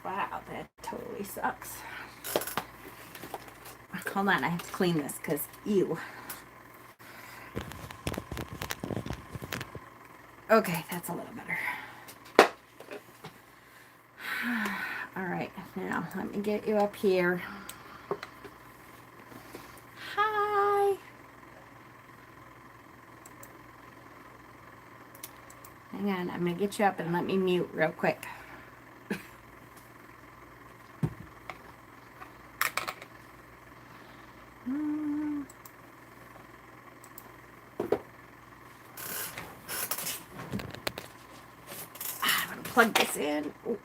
Wow, that totally sucks. Hold on, I have to clean this because ew. Okay, that's a little better. All right, now let me get you up here. Hi. Hang on, I'm going to get you up and let me mute real quick. I'm going to plug this in. Ooh.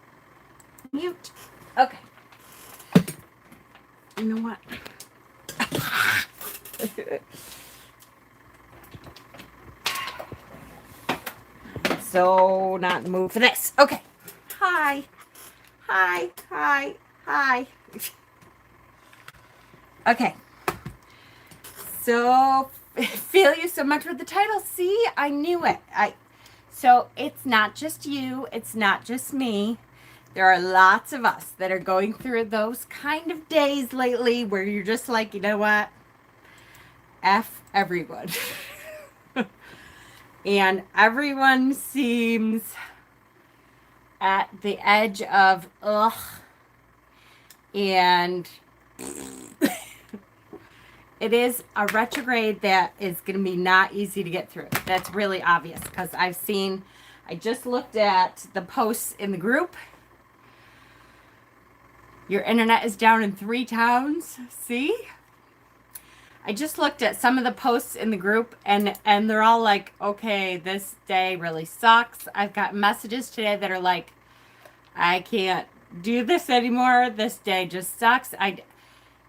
Mute. Okay. You know what? I'm so not in the mood for this. Okay. Hi. Hi. Hi. Hi. Okay. So, feel you so much with the title. See, I knew it. So it's not just you. It's not just me. There are lots of us that are going through those kind of days lately where you're just like, you know what? F everyone. And everyone seems at the edge of ugh. And it is a retrograde that is going to be not easy to get through. That's really obvious because I just looked at the posts in the group. Your internet is down in 3 towns. See? I just looked at some of the posts in the group and they're all like, okay, this day really sucks. I've got messages today that are like, I can't do this anymore. This day just sucks.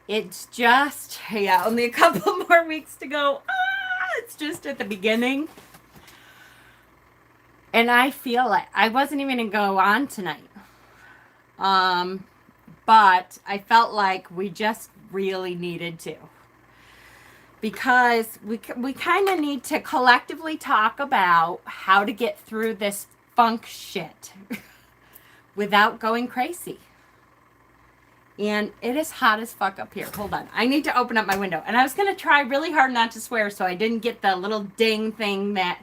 It's just, only a couple more weeks to go. It's just at the beginning. And I feel like I wasn't even going to go on tonight. But I felt like we just really needed to. Because we kind of need to collectively talk about how to get through this funk shit without going crazy. And it is hot as fuck up here. Hold on. I need to open up my window. And I was going to try really hard not to swear so I didn't get the little ding thing that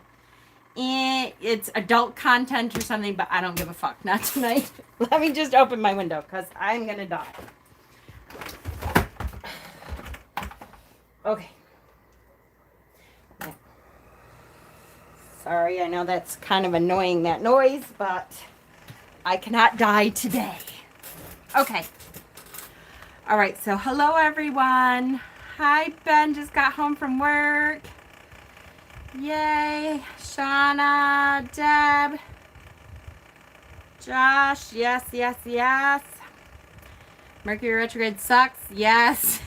it's adult content or something, but I don't give a fuck. Not tonight. Let me just open my window because I'm going to die. Okay. Yeah. Sorry, I know that's kind of annoying, that noise, but I cannot die today. Okay. All right, so hello, everyone. Hi, Ben just got home from work. Yay. Shauna, Deb, Josh, yes, yes, yes. Mercury retrograde sucks, yes.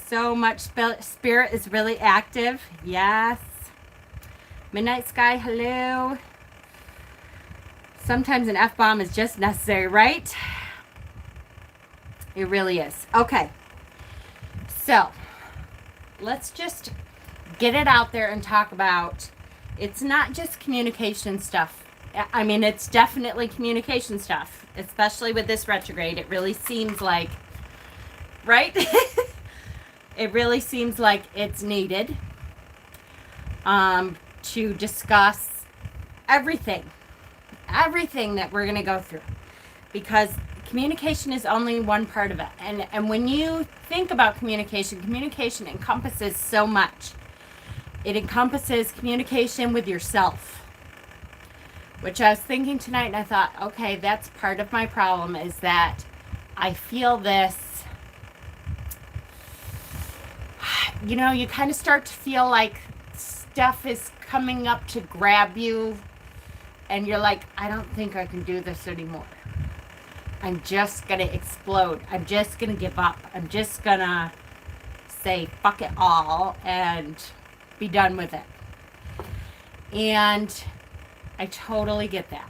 So much spirit is really active, yes. Midnight Sky, hello. Sometimes an F-bomb is just necessary, right? It really is. Okay. So, let's just get it out there and talk about, it's not just communication stuff. I mean, it's definitely communication stuff, especially with this retrograde. It really seems like, right? It really seems like it's needed to discuss everything that we're going to go through, because communication is only one part of it. And when you think about communication encompasses so much. It encompasses communication with yourself, which I was thinking tonight, and I thought, okay, that's part of my problem, is that I feel this, you kind of start to feel like stuff is coming up to grab you, and you're like, I don't think I can do this anymore. I'm just going to explode. I'm just going to give up. I'm just going to say fuck it all and be done with it. And I totally get that.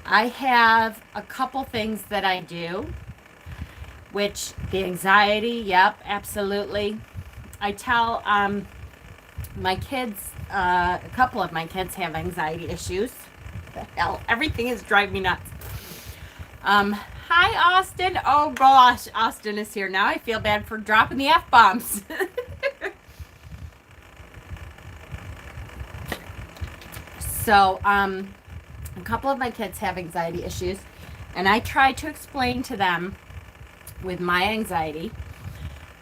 I have a couple things that I do, which the anxiety, yep, absolutely. I tell my kids, a couple of my kids have anxiety issues. hell? Everything is driving me nuts. Hi, Austin. Oh, gosh. Austin is here now. I feel bad for dropping the F-bombs. So, a couple of my kids have anxiety issues, and I try to explain to them with my anxiety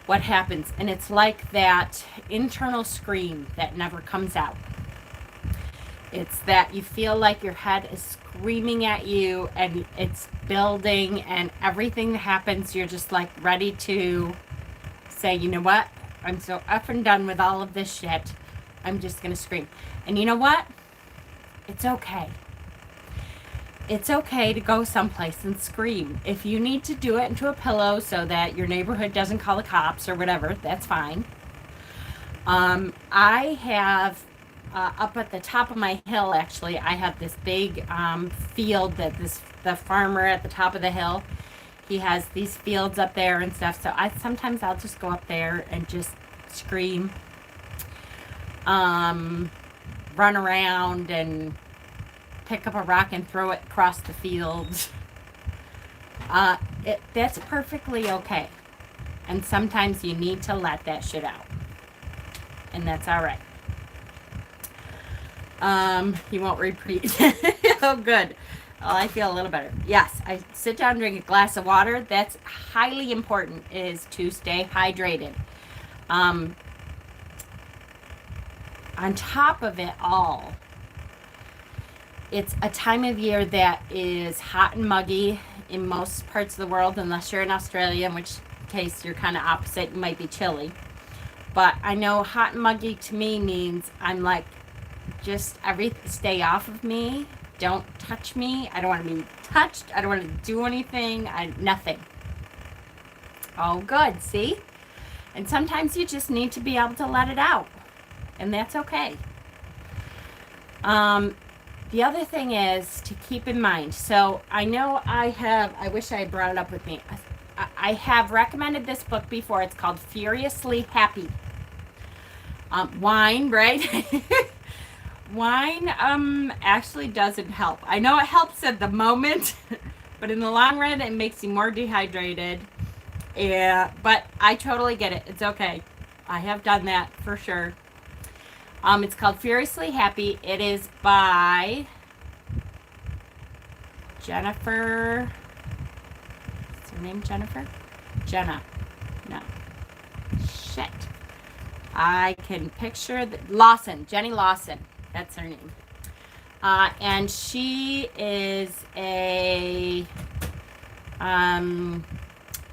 what happens. And it's like that internal scream that never comes out. It's that you feel like your head is screaming at you and it's building, and everything that happens, you're just like ready to say, you know what? I'm so effing done with all of this shit. I'm just going to scream. And you know what? It's okay. It's okay to go someplace and scream. If you need to do it into a pillow so that your neighborhood doesn't call the cops or whatever, that's fine. I have, up at the top of my hill, actually, I have this big field that the farmer at the top of the hill, he has these fields up there and stuff. So sometimes I'll just go up there and just scream. Run around and pick up a rock and throw it across the field. That's perfectly okay. And sometimes you need to let that shit out. And that's all right. You won't repeat. Oh, good. Well, I feel a little better. Yes, I sit down and drink a glass of water. That's highly important, is to stay hydrated. On top of it all, it's a time of year that is hot and muggy in most parts of the world, unless you're in Australia, in which case you're kind of opposite. You might be chilly. But I know hot and muggy to me means I'm like, just stay off of me. Don't touch me. I don't want to be touched. I don't want to do anything. Nothing. Oh, good. See? And sometimes you just need to be able to let it out. And that's okay. The other thing is to keep in mind. So I know I wish I had brought it up with me. I have recommended this book before. It's called Furiously Happy. Wine, right? Wine actually doesn't help. I know it helps at the moment, but in the long run, it makes you more dehydrated. Yeah, but I totally get it. It's okay. I have done that for sure. It's called Furiously Happy. It is by Jennifer. What's her name? Jennifer? Jenna. No. Shit. I can picture Lawson. Jenny Lawson. That's her name. And she is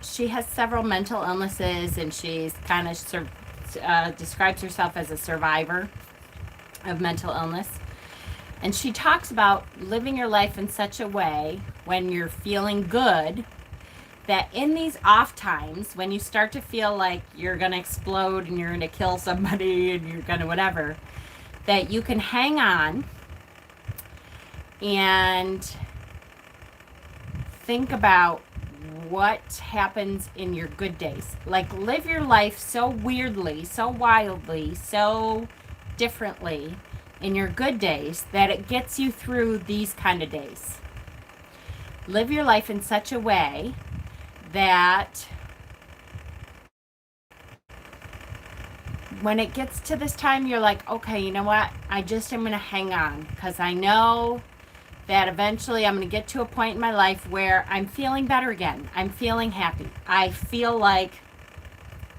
she has several mental illnesses, and she's kind of describes herself as a survivor of mental illness. And she talks about living your life in such a way when you're feeling good, that in these off times, when you start to feel like you're going to explode and you're going to kill somebody and you're going to whatever, that you can hang on and think about what happens in your good days. Like, live your life so weirdly, so wildly, so differently in your good days that it gets you through these kind of days. Live your life in such a way that when it gets to this time, you're like, okay, you know what? I just am going to hang on, because I know that eventually I'm going to get to a point in my life where I'm feeling better again. I'm feeling happy. I feel like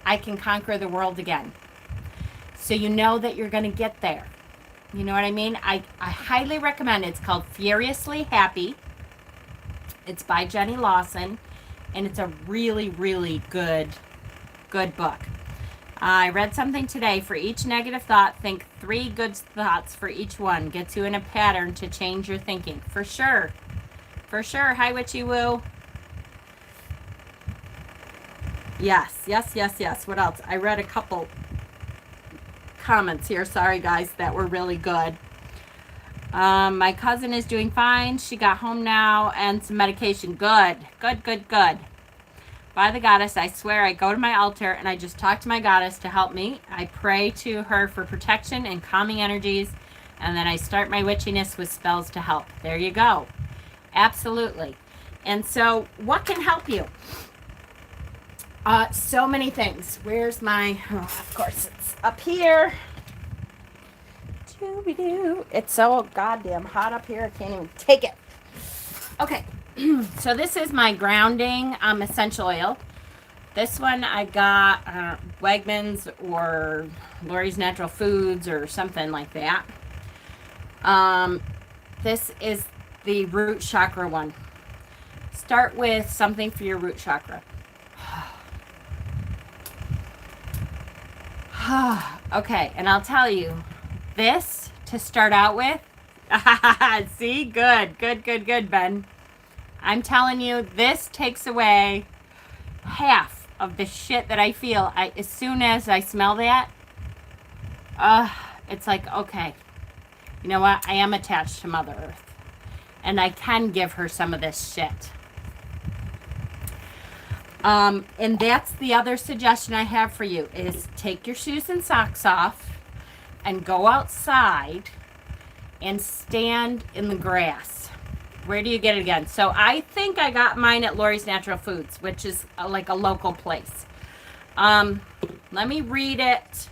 I can conquer the world again. So you know that you're going to get there. You know what I mean? I highly recommend it. It's called Furiously Happy. It's by Jenny Lawson, and it's a really, really good book. I read something today. For each negative thought, think 3 good thoughts for each one. Gets you in a pattern to change your thinking. For sure. For sure. Hi, Witchy Woo. Yes. What else? I read a couple comments here. Sorry, guys, that were really good. My cousin is doing fine. She got home now and some medication. Good. By the goddess, I swear I go to my altar and I just talk to my goddess to help me. I pray to her for protection and calming energies And then I start my witchiness with spells to help. There you go. Absolutely. And so what can help you? So many things. Where's my, oh, of course it's up here. It's so goddamn hot up here. I can't even take it. Okay. So this is my grounding essential oil. This one I got Wegmans or Lori's Natural Foods or something like that. This is the root chakra one. Start with something for your root chakra. Okay, and I'll tell you, this to start out with, see, good, Ben. I'm telling you, this takes away half of the shit that I feel. As soon as I smell that, it's like, okay, you know what? I am attached to Mother Earth, and I can give her some of this shit. And that's the other suggestion I have for you is take your shoes and socks off and go outside and stand in the grass. Where do you get it again? So I think I got mine at Lori's Natural Foods, which is like a local place. Let me read it.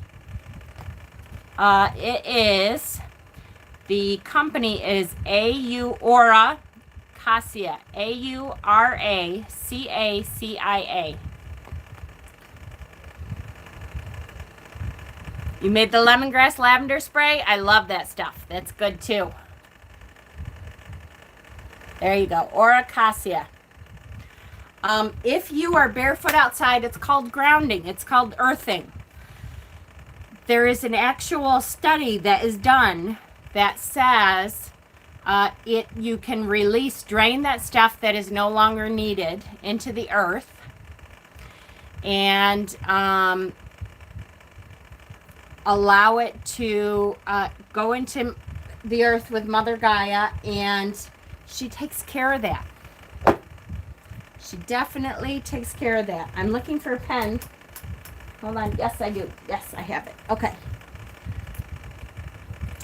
It is, the company is Aura Cassia, Auracacia. You made the lemongrass lavender spray? I love that stuff. That's good too. There you go. Auracacia. If you are barefoot outside, it's called grounding. It's called earthing. There is an actual study that is done that says you can drain that stuff that is no longer needed into the earth, and allow it to go into the earth with Mother Gaia, and she takes care of that. She definitely takes care of that. I'm looking for a pen. Hold on. Yes, I do. Yes, I have it. Okay.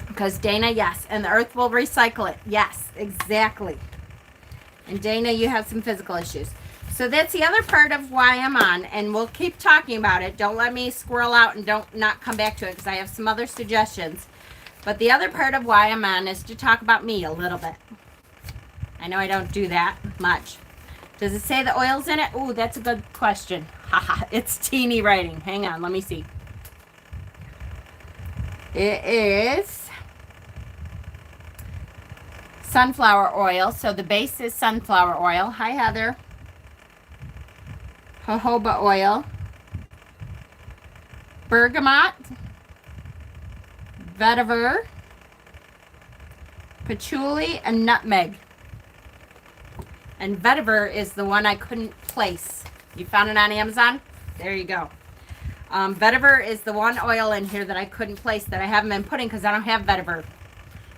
Because Dana, yes. And the earth will recycle it. Yes, exactly. And Dana, you have some physical issues. So that's the other part of why I'm on. And we'll keep talking about it. Don't let me squirrel out and not come back to it, because I have some other suggestions. But the other part of why I'm on is to talk about me a little bit. I know I don't do that much. Does it say the oil's in it? Ooh, that's a good question. Haha, it's teeny writing. Hang on, let me see. It is sunflower oil. So the base is sunflower oil. Hi, Heather. Jojoba oil. Bergamot. Vetiver. Patchouli and nutmeg. And vetiver is the one I couldn't place. You found it on Amazon? There you go. Vetiver is the one oil in here that I couldn't place, that I haven't been putting because I don't have vetiver.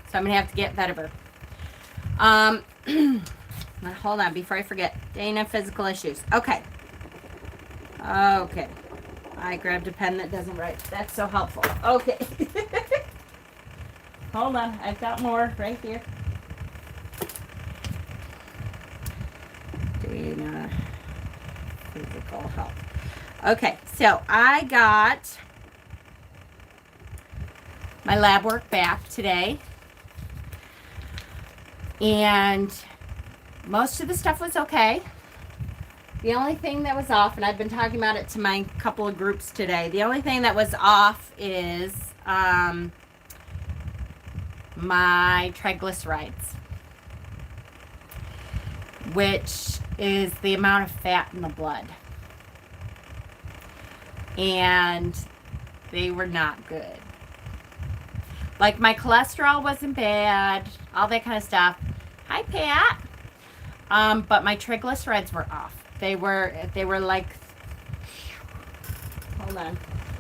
So I'm going to have to get vetiver. Hold on before I forget. Dana, physical issues. Okay. Okay. I grabbed a pen that doesn't write. That's so helpful. Okay. Hold on. I've got more right here. Dana, physical health. Okay, so I got my lab work back today, and most of the stuff was okay. The only thing that was off, and I've been talking about it to my couple of groups today, the only thing that was off is my triglycerides, which is the amount of fat in the blood. And they were not good. Like, my cholesterol wasn't bad, all that kind of stuff. Hi, Pat. But my triglycerides were off. They were like, hold on.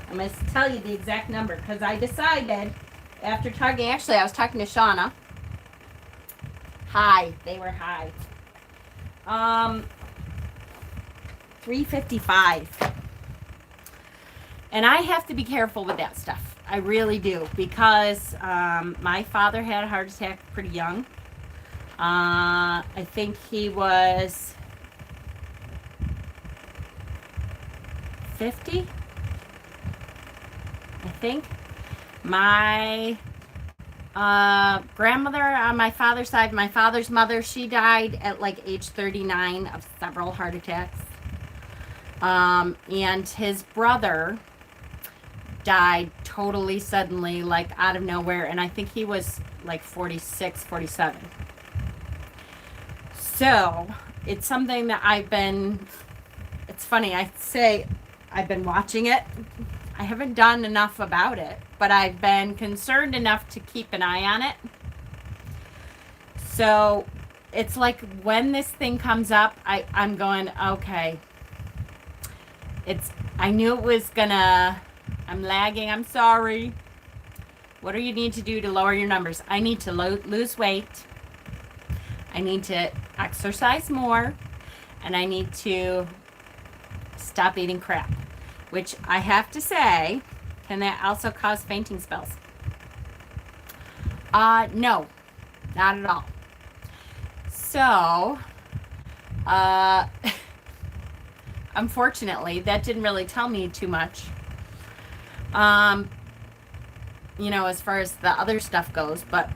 I'm going to tell you the exact number, because I decided after talking, actually I was talking to Shauna. High. They were high. 355. And I have to be careful with that stuff. I really do, because my father had a heart attack pretty young. I think he was 50, I think. My grandmother on my father's side, my father's mother, she died at like age 39 of several heart attacks. And his brother died totally suddenly, like out of nowhere, and I think he was like 46, 47. So it's something that it's funny, I say I've been watching it. I haven't done enough about it, but I've been concerned enough to keep an eye on it. So it's like when this thing comes up, I'm going, okay, I knew it was gonna, I'm lagging, I'm sorry. What do you need to do to lower your numbers? I need to lose weight. I need to exercise more. And I need to stop eating crap. Which I have to say, can that also cause fainting spells? No, not at all. So, unfortunately, that didn't really tell me too much. As far as the other stuff goes, but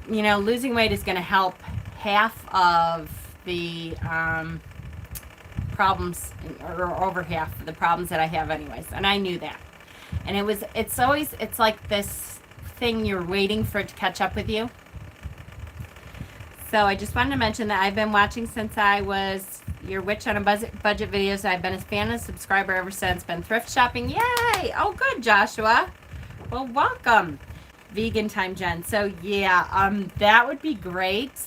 losing weight is going to help half of the problems, or over half of the problems that I have anyways, and I knew that. And it's like this thing, you're waiting for it to catch up with you. So I just wanted to mention that I've been watching since I was your witch on a budget videos. I've been a fan and subscriber ever since. Been thrift shopping. Yay! Oh, good, Joshua. Well, welcome. Vegan time, Jen. So yeah, that would be great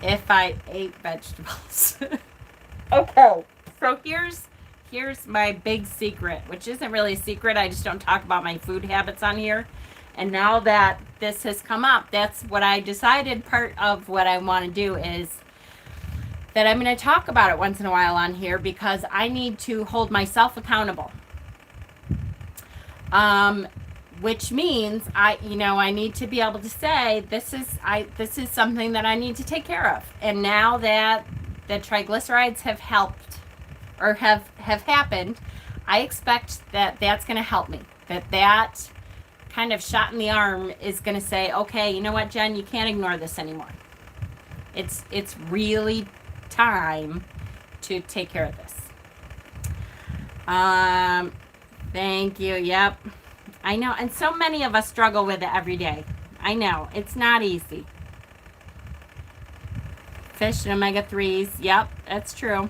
if I ate vegetables. Okay. So here's my big secret, which isn't really a secret. I just don't talk about my food habits on here. And now that this has come up, that's what I decided. Part of what I want to do is that I'm going to talk about it once in a while on here, because I need to hold myself accountable. Which means I need to be able to say, this is something that I need to take care of. And now that the triglycerides have helped, or have happened, I expect that that's going to help me. That kind of shot in the arm is going to say, okay, you know what, Jen, you can't ignore this anymore. It's really time to take care of this. Thank you. Yep. I know. And so many of us struggle with it every day. I know. It's not easy. Fish and omega-3s. Yep, that's true.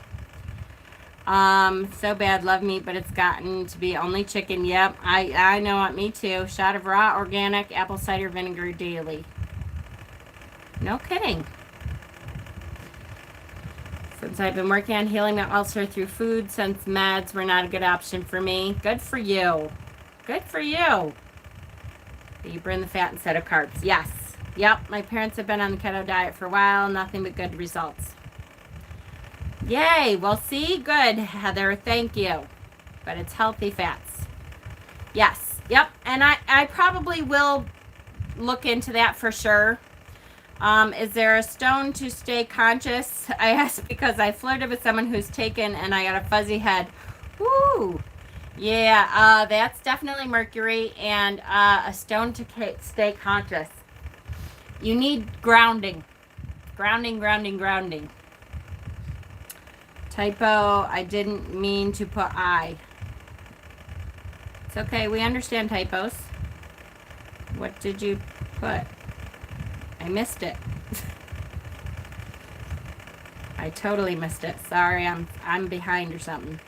So bad, love meat, but it's gotten to be only chicken. Yep, I know it, me too. Shot of raw organic apple cider vinegar daily. No kidding. Since I've been working on healing my ulcer through food, since meds were not a good option for me. Good for you. Good for you. You burn the fat instead of carbs. Yes. Yep, my parents have been on the keto diet for a while. Nothing but good results. Yay. Well, see, good, Heather. Thank you. But it's healthy fats. Yes. Yep. And I probably will look into that for sure. Is there a stone to stay conscious? I asked because I flirted with someone who's taken and I got a fuzzy head. Woo. Yeah, that's definitely mercury, and a stone to stay conscious. You need grounding. Grounding. Typo, I didn't mean to put I. It's okay, we understand typos. What did you put? I missed it. I totally missed it. Sorry, I'm behind or something.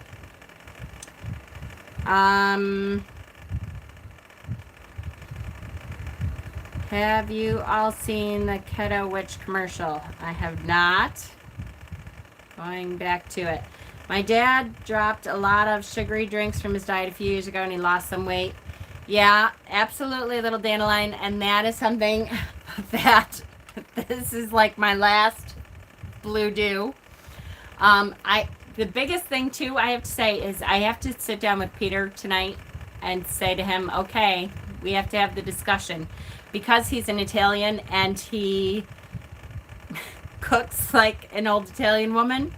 Have you all seen the Keto Witch commercial? I have not. Going back to it. My dad dropped a lot of sugary drinks from his diet a few years ago and he lost some weight. Yeah, absolutely, little dandelion. And that is something that this is like my last blue dew. the biggest thing too I have to say is I have to sit down with Peter tonight and say to him, okay, we have to have the discussion, because he's an Italian and he cooks like an old Italian woman.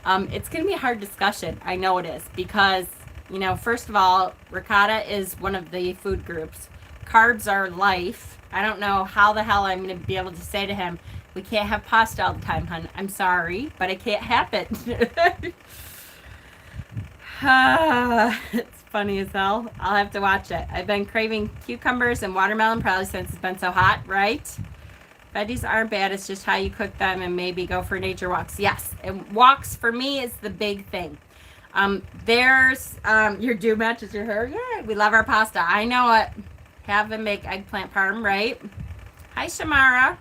It's going to be a hard discussion. I know it is, because, you know, first of all, ricotta is one of the food groups. Carbs are life. I don't know how the hell I'm going to be able to say to him, we can't have pasta all the time, hon. I'm sorry, but it can't happen. It's funny as hell. I'll have to watch it. I've been craving cucumbers and watermelon probably since it's been so hot, right? Veggies aren't bad. It's just how you cook them, and maybe go for nature walks. Yes, and walks for me is the big thing. There's your do matches your hair. Yeah, we love our pasta. I know it. Have them make eggplant parm, right? Hi, Shamara.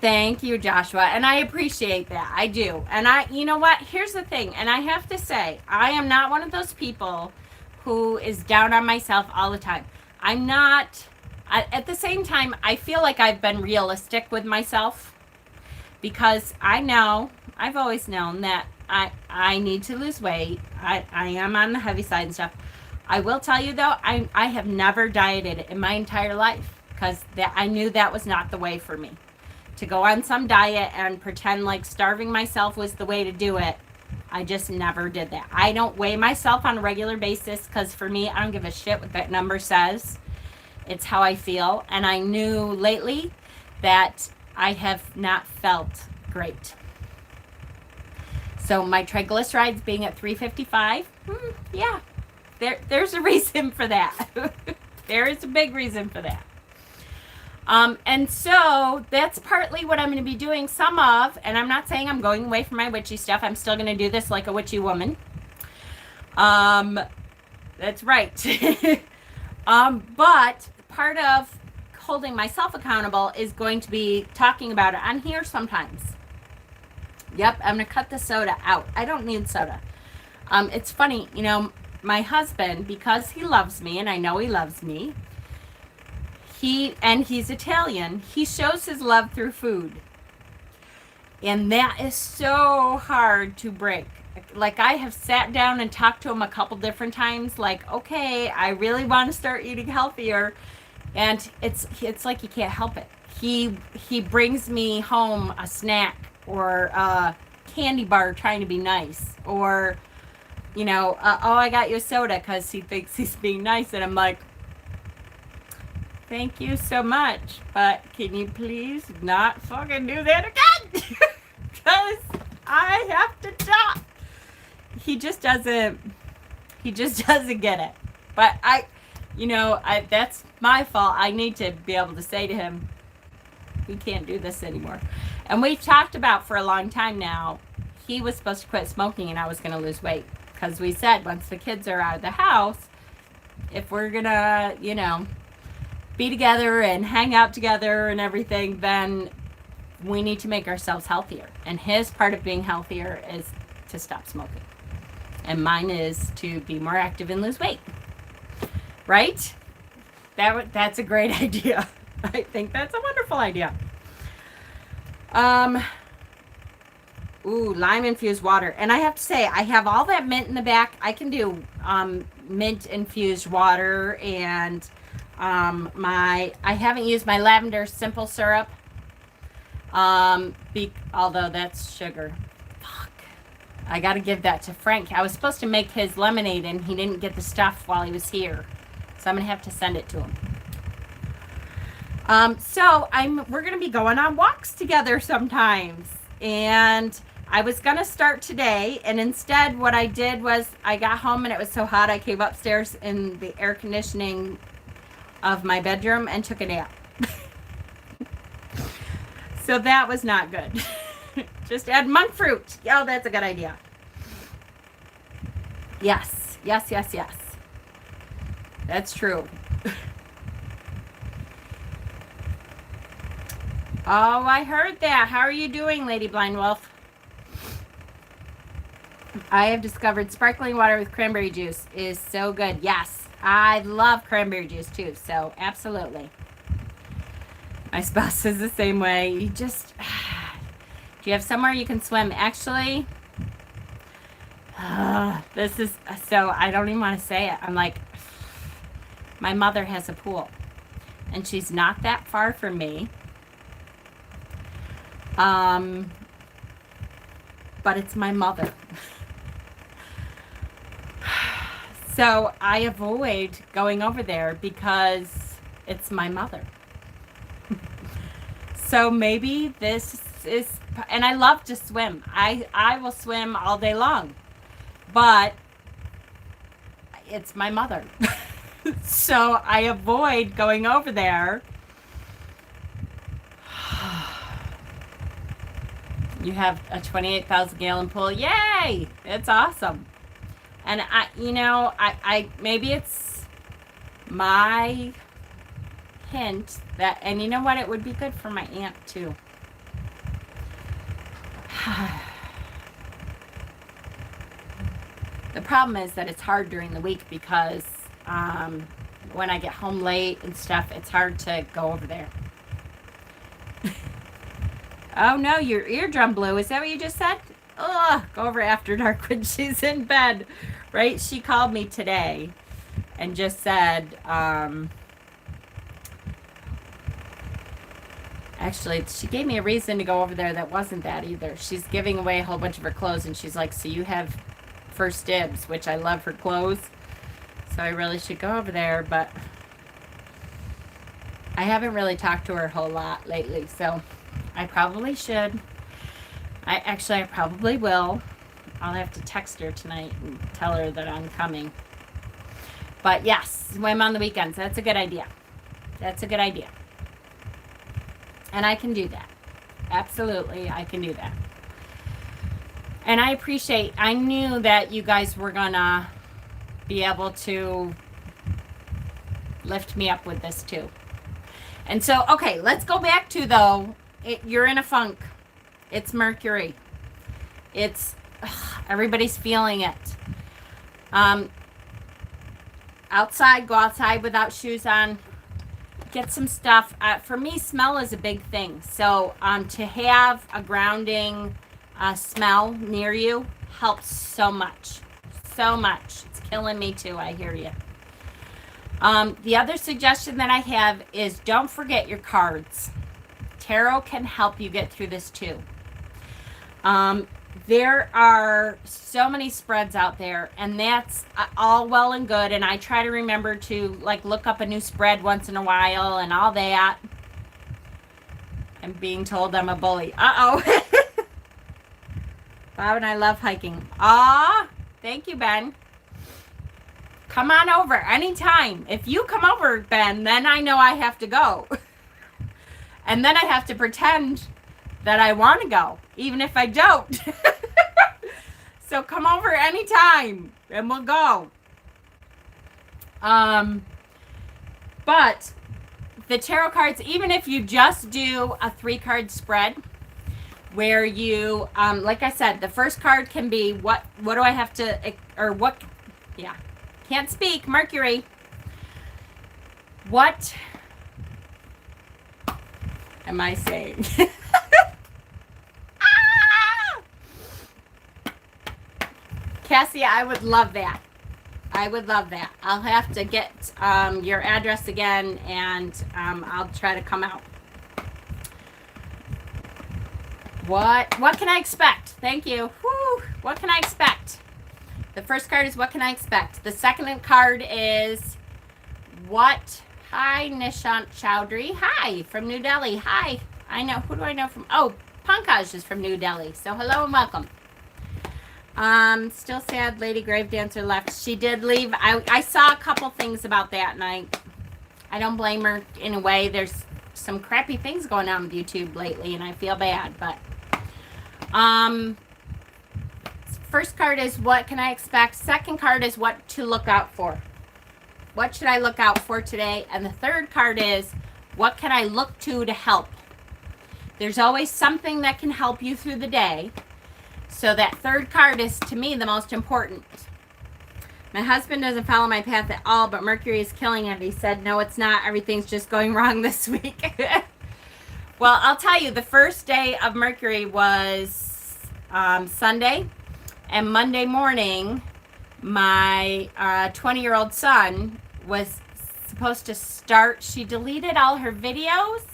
Thank you, Joshua. And I appreciate that. I do. And you know what? Here's the thing. And I have to say, I am not one of those people who is down on myself all the time. I'm not. At the same time, I feel like I've been realistic with myself, because I've always known that I need to lose weight. I am on the heavy side and stuff. I will tell you though, I have never dieted in my entire life, because I knew that was not the way for me. To go on some diet and pretend like starving myself was the way to do it, I just never did that. I don't weigh myself on a regular basis, because for me, I don't give a shit what that number says. It's how I feel. And I knew lately that I have not felt great. So my triglycerides being at 355, yeah, there's a reason for that. There is a big reason for that. And so that's partly what I'm going to be doing some of, and I'm not saying I'm going away from my witchy stuff. I'm still going to do this like a witchy woman. That's right. But part of holding myself accountable is going to be talking about it on here sometimes. Yep, I'm going to cut the soda out. I don't need soda. It's funny, you know, my husband, because he loves me, and I know he loves me, he's Italian, he shows his love through food. And that is so hard to break. Like, I have sat down and talked to him a couple different times, like, okay, I really want to start eating healthier. And it's like he can't help it. He brings me home a snack or a candy bar trying to be nice. Or, you know, oh, I got you a soda because he thinks he's being nice. And I'm like, thank you so much, but can you please not fucking do that again? Because I have to talk. He just doesn't get it. But that's my fault. I need to be able to say to him, we can't do this anymore. And we've talked about for a long time now, he was supposed to quit smoking and I was going to lose weight. Because we said once the kids are out of the house, if we're going to, you know, be together and hang out together and everything, then we need to make ourselves healthier. And his part of being healthier is to stop smoking. And mine is to be more active and lose weight. Right? That's a great idea. I think that's a wonderful idea. Lime infused water. And I have to say, I have all that mint in the back. I can do mint infused water, and I haven't used my lavender simple syrup. Although that's sugar. Fuck. I got to give that to Frank. I was supposed to make his lemonade and he didn't get the stuff while he was here. So I'm going to have to send it to him. We're going to be going on walks together sometimes. And I was going to start today, and instead what I did was I got home and it was so hot I came upstairs in the air conditioning of my bedroom and took a nap. So that was not good. Just add monk fruit. Oh, that's a good idea. Yes. That's true. Oh, I heard that. How are you doing, Lady Blind Wolf? I have discovered sparkling water with cranberry juice is so good. Yes, I love cranberry juice too, so absolutely. My spouse is the same way. Do you have somewhere you can swim? Actually, this is, so I don't even want to say it. I'm like, my mother has a pool, and she's not that far from me. But it's my mother. So I avoid going over there because it's my mother. So maybe this is, and I love to swim. I will swim all day long, but it's my mother. So I avoid going over there. You have a 28,000 gallon pool. Yay! It's awesome. And I maybe it's my hint that, and you know what? It would be good for my aunt too. The problem is that it's hard during the week because when I get home late and stuff, it's hard to go over there. Oh no, your eardrum blew. Is that what you just said? Ugh, go over after dark when she's in bed, right? She called me today and just said, actually, she gave me a reason to go over there that wasn't that either. She's giving away a whole bunch of her clothes, and she's like, so you have first dibs, which I love her clothes. So I really should go over there, but I haven't really talked to her a whole lot lately, so I probably should. I probably will. I'll have to text her tonight and tell her that I'm coming. But yes, swim on the weekends. That's a good idea. That's a good idea. And I can do that. Absolutely, I can do that. And I knew that you guys were gonna be able to lift me up with this too. And so, okay, let's go back to, though, you're in a funk. It's Mercury. It's, everybody's feeling it. Outside, go outside without shoes on. Get some stuff. For me, smell is a big thing. So to have a grounding smell near you helps so much. So much. It's killing me too, I hear you. The other suggestion that I have is don't forget your cards. Tarot can help you get through this too. There are so many spreads out there, and that's all well and good, and I try to remember to look up a new spread once in a while and all that. I'm being told I'm a bully. Uh-oh. Bob and I love hiking. Aw, thank you, Ben. Come on over anytime. If you come over, Ben, then I know I have to go. And then I have to pretend that I want to go, even if I don't. So come over anytime and we'll go. But the tarot cards, even if you just do a 3-card spread where you, like I said, the first card can be what do I have to, or what, yeah, can't speak, Mercury. What am I saying? Cassie, I would love that. I would love that. I'll have to get your address again, and I'll try to come out. What can I expect? Thank you. Whew. What can I expect? The first card is what can I expect? The second card is what? Hi, Nishant Chowdhury. Hi, from New Delhi. Hi. I know. Who do I know from? Oh, Pankaj is from New Delhi. So hello and welcome. Still sad Lady Grave Dancer left. She did leave. I saw a couple things about that, and I don't blame her in a way. There's some crappy things going on with YouTube lately, and I feel bad. But first card is what can I expect? Second card is what to look out for. What should I look out for today? And the third card is what can I look to help? There's always something that can help you through the day. So that third card is, to me, the most important. My husband doesn't follow my path at all, but Mercury is killing it. He said, no, it's not. Everything's just going wrong this week. Well, I'll tell you, the first day of Mercury was Sunday, and Monday morning, my 20-year-old son was supposed to start. She deleted all her videos.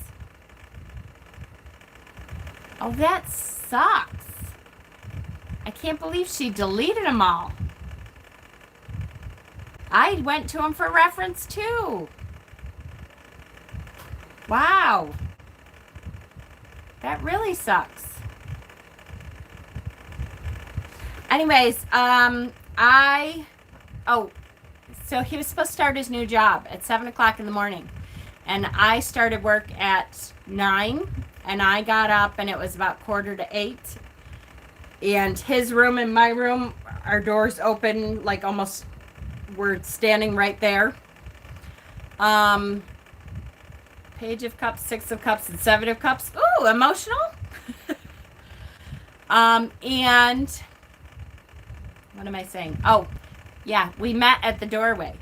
Oh, that sucks. I can't believe she deleted them all. I went to him for reference too. Wow. That really sucks. Anyways, so he was supposed to start his new job at 7 o'clock in the morning. And I started work at 9, and I got up, and it was about 7:45. And his room and my room, our doors open, like almost, we're standing right there. Page of Cups, 6 of Cups, and 7 of Cups. Ooh, emotional. And what am I saying? Oh, yeah, we met at the doorway.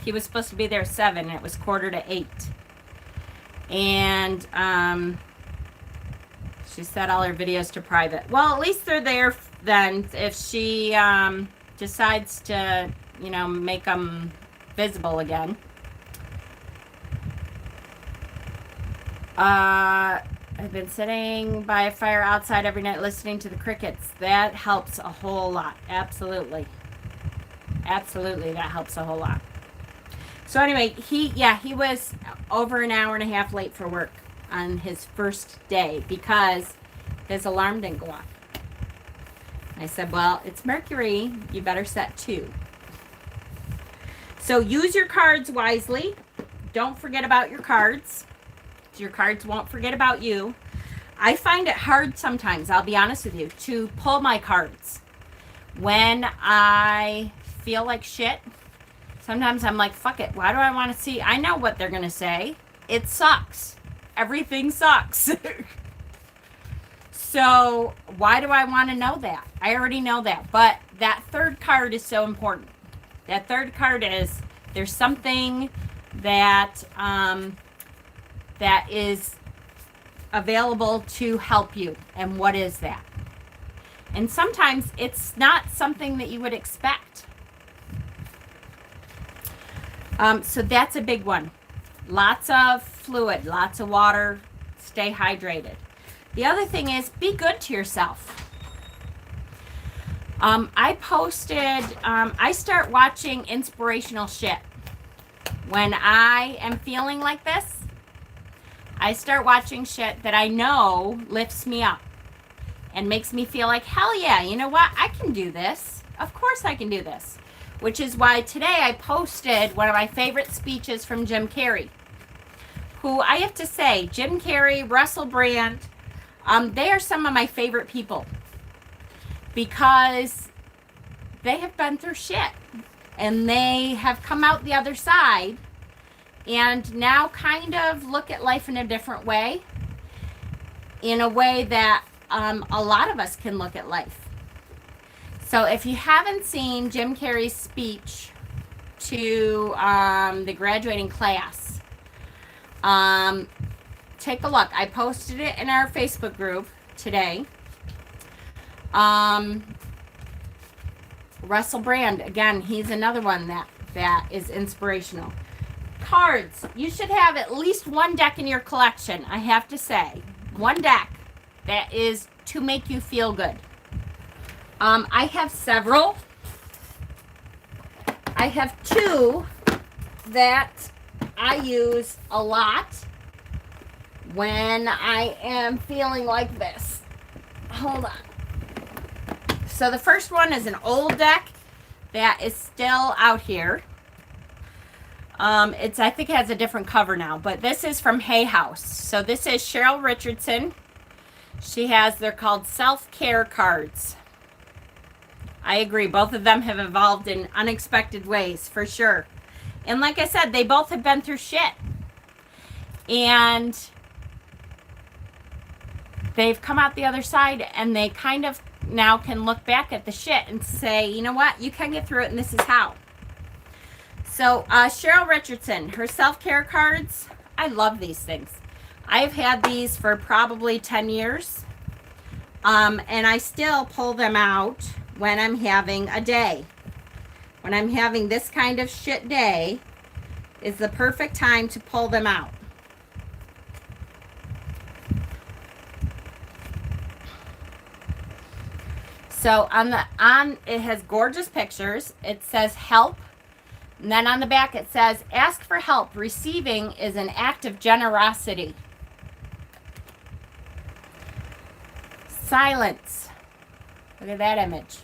He was supposed to be there at 7, and it was 7:45. And she set all her videos to private. Well, at least they're there then. If she decides to, make them visible again. I've been sitting by a fire outside every night listening to the crickets. That helps a whole lot. Absolutely. Absolutely, that helps a whole lot. So anyway, he was over an hour and a half late for work on his first day because his alarm didn't go off. I said, well, it's Mercury. You better set 2. So use your cards wisely. Don't forget about your cards. Your cards won't forget about you. I find it hard sometimes, I'll be honest with you, to pull my cards. When I feel like shit, sometimes I'm like, fuck it, why do I want to see? I know what they're going to say. It sucks. Everything sucks. So why do I want to know that? I already know that. But that third card is so important. That third card is, there's something that that is available to help you. And what is that? And sometimes it's not something that you would expect. So that's a big one. Lots of fluid, lots of water, stay hydrated. The other thing is, be good to yourself. I start watching inspirational shit. When I am feeling like this, I start watching shit that I know lifts me up and makes me feel like, hell yeah, you know what? I can do this. Of course I can do this. Which is why today I posted one of my favorite speeches from Jim Carrey, who I have to say, Jim Carrey, Russell Brand, they are some of my favorite people because they have been through shit and they have come out the other side and now kind of look at life in a different way, in a way that a lot of us can look at life. So if you haven't seen Jim Carrey's speech to the graduating class, take a look. I posted it in our Facebook group today. Russell Brand, again, he's another one that is inspirational. Cards. You should have at least one deck in your collection, I have to say. One deck that is to make you feel good. I have several. I have 2 that I use a lot when I am feeling like this. Hold on. So the first one is an old deck that is still out here. I think it has a different cover now, but this is from Hay House. So this is Cheryl Richardson. They're called self-care cards. I agree. Both of them have evolved in unexpected ways, for sure. And like I said, they both have been through shit. And they've come out the other side, and they kind of now can look back at the shit and say, you know what? You can get through it, and this is how. So Cheryl Richardson, her self-care cards, I love these things. I've had these for probably 10 years. And I still pull them out when I'm having a day. When I'm having this kind of shit day is the perfect time to pull them out. So it has gorgeous pictures. It says help. And then on the back it says ask for help. Receiving is an act of generosity. Silence. Look at that image.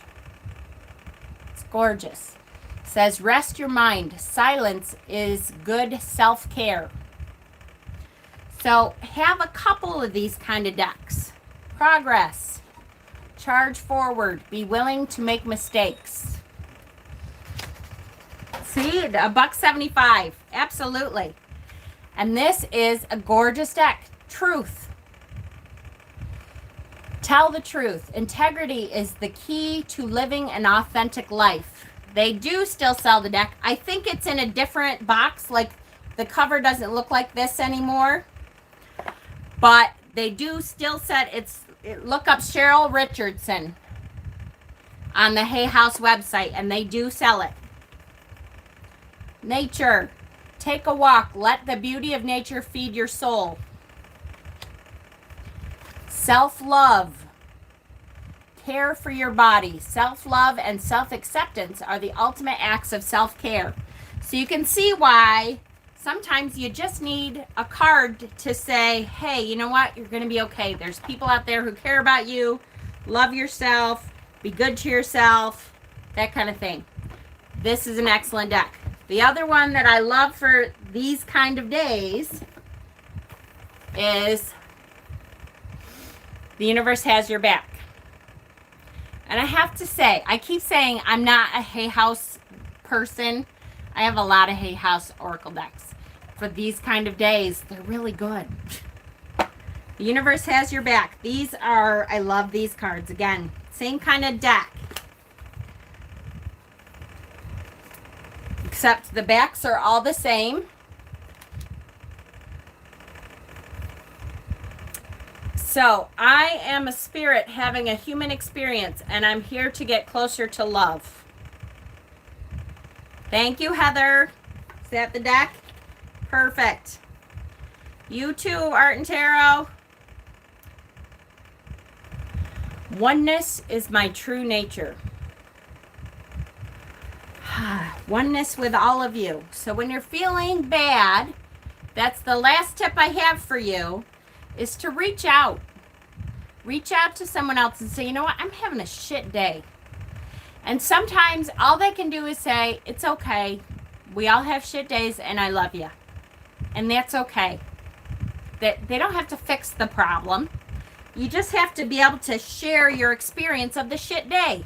It's gorgeous. It says rest your mind. Silence is good self-care. So have a couple of these kind of decks. Progress. Charge forward. Be willing to make mistakes. See, $1.75. Absolutely. And this is a gorgeous deck. Truth. Tell the truth. Integrity is the key to living an authentic life. They do still sell the deck. I think it's in a different box. Like the cover doesn't look like this anymore. But they do still set look up Cheryl Richardson on the Hay House website and they do sell it. Nature. Take a walk. Let the beauty of nature feed your soul. Self-love. Care for your body. Self-love and self-acceptance are the ultimate acts of self-care. So you can see why sometimes you just need a card to say, hey, you know what? You're going to be okay. There's people out there who care about you. Love yourself. Be good to yourself. That kind of thing. This is an excellent deck. The other one that I love for these kind of days is The Universe Has Your Back. And I have to say, I keep saying I'm not a Hay House person. I have a lot of Hay House Oracle decks. For these kind of days, they're really good. The Universe Has Your Back. These are, I love these cards. Again, same kind of deck. Except the backs are all the same. So, I am a spirit having a human experience, and I'm here to get closer to love. Thank you, Heather. Is that the deck? Perfect. You too, Art and Tarot. Oneness is my true nature. Oneness with all of you. So when you're feeling bad, that's the last tip I have for you, is to reach out. Reach out to someone else and say, you know what, I'm having a shit day. And sometimes all they can do is say, it's okay. We all have shit days and I love you. And that's okay. They don't have to fix the problem. You just have to be able to share your experience of the shit day.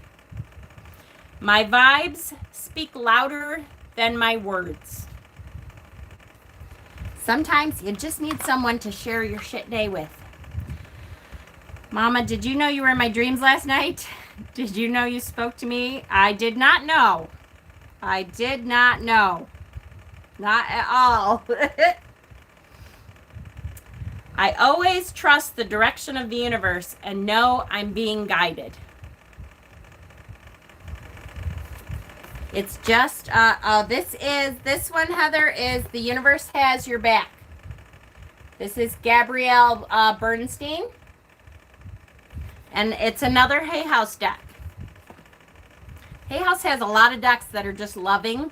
My vibes speak louder than my words. Sometimes you just need someone to share your shit day with. Mama, did you know you were in my dreams last night? Did you know you spoke to me? I did not know. I did not know. Not at all. I always trust the direction of the universe and know I'm being guided. It's just, this one, Heather, is The Universe Has Your Back. This is Gabrielle Bernstein. And it's another Hay House deck. Hay House has a lot of decks that are just loving,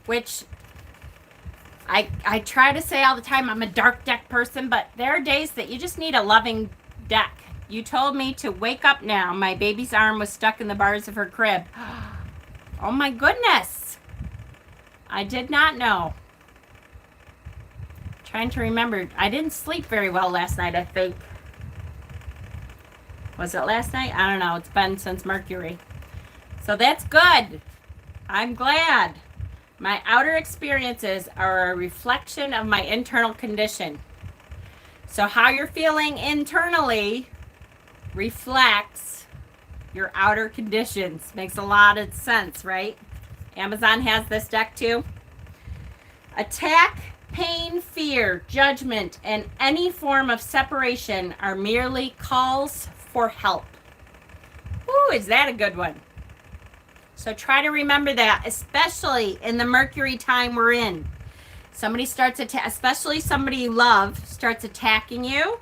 which I try to say all the time, I'm a dark deck person, but there are days that you just need a loving deck. You told me to wake up now. My baby's arm was stuck in the bars of her crib. Oh my goodness. I did not know. Trying to remember. I didn't sleep very well last night, I think. Was it last night? I don't know. It's been since Mercury. So that's good. I'm glad. My outer experiences are a reflection of my internal condition. So how you're feeling internally reflects your outer conditions. Makes a lot of sense, right? Amazon has this deck too. Attack Pain, fear, judgment, and any form of separation are merely calls for help. Ooh, is that a good one? So try to remember that, especially in the Mercury time we're in. Somebody starts especially somebody you love starts attacking you.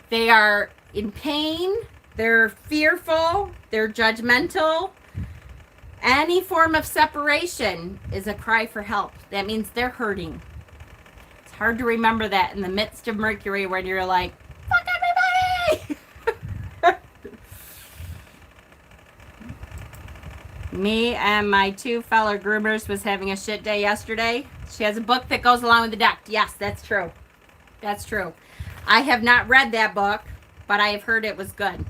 They are in pain. They're fearful. They're judgmental. Any form of separation is a cry for help. That means they're hurting. It's hard to remember that in the midst of Mercury when you're like, fuck everybody! Me and my two fellow groomers was having a shit day yesterday. She has a book that goes along with the deck. Yes, that's true. That's true. I have not read that book, but I have heard it was good.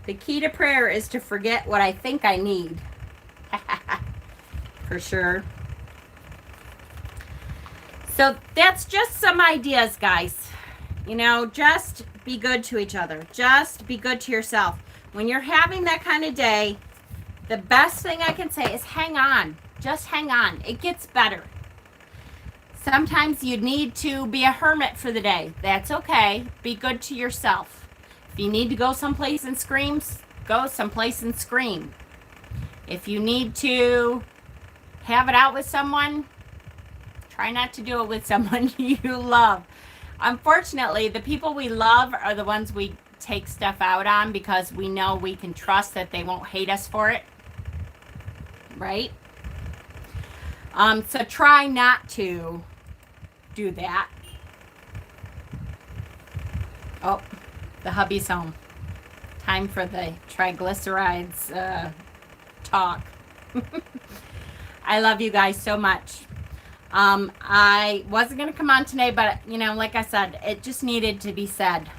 The key to prayer is to forget what I think I need. For sure. So that's just some ideas, guys. You know, just be good to each other. Just be good to yourself. When you're having that kind of day, the best thing I can say is hang on. Just hang on. It gets better. Sometimes you need to be a hermit for the day. That's okay. Be good to yourself. If you need to go someplace and scream, go someplace and scream. If you need to have it out with someone, try not to do it with someone you love. Unfortunately, the people we love are the ones we take stuff out on because we know we can trust that they won't hate us for it. Right? So try not to do that. Oh, the hubby's home. Time for the triglycerides talk. I love you guys so much. I wasn't going to come on today, but, you know, like I said, it just needed to be said.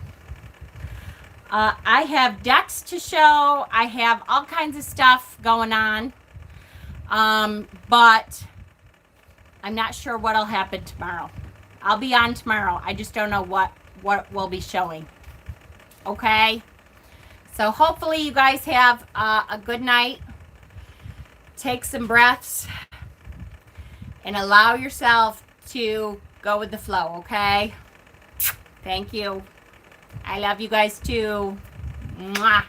I have decks to show. I have all kinds of stuff going on. But I'm not sure what'll happen tomorrow. I'll be on tomorrow. I just don't know what we'll be showing. Okay? So hopefully you guys have a good night. Take some breaths and allow yourself to go with the flow, okay? Thank you. I love you guys too. Mwah.